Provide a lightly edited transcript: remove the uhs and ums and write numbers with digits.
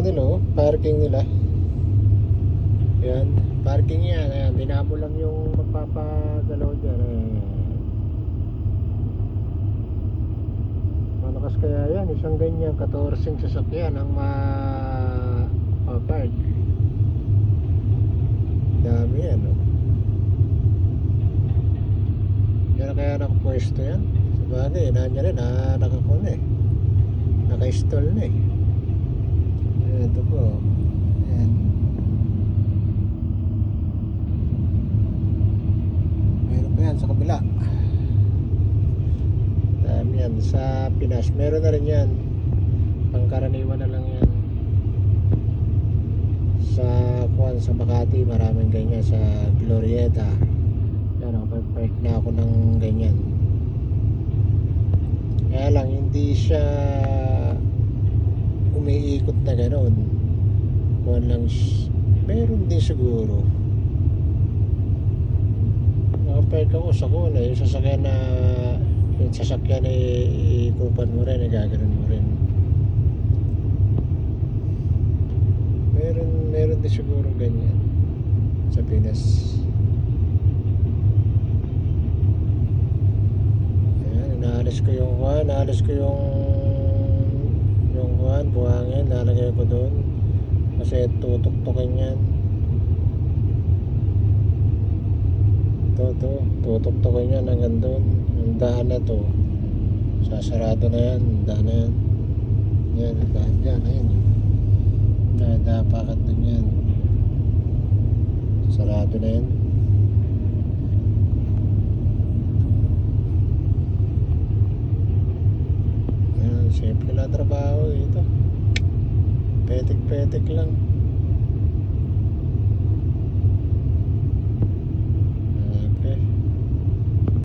nila, oh, parking nila. Yan, parking yan. Ayan, dinabo lang yung magpapagalaw dyan. Malakas kaya yan, isang ganyan 14 sasakyan ang ma-park. Dami yan, oh. Yan kaya nakapwesto yan. Sabagay, nandiyan rin, nakakon eh. Naka-install na eh. Ito po. Ayan. Meron pa yan sa kabila. Dami yan. Sa Pinas, meron na rin yan. Pangkaraniwan na lang yan. Sa Makati, maraming ganyan. Sa Glorieta. Yan, nakapag-park na ako ng ganyan. Kaya lang, hindi siya umiikot na gano'n. Kuwan lang, meron din siguro. Nakapark ako sa kuna, yung sasakyan na ikupan mo rin, gaganon mo rin. Meron din siguro ganyan sa Pinas. Naalis ko yung buhangin, lalagay ko doon kasi tutuktukin yan. Tutuktukin yan hanggang doon. Yung daan na to sasarado na yan, daan na yan. Yan, daan dyan, ayun, dadapakan doon yan, sarado na yan. Simple na trabaho dito. Petek-petek lang.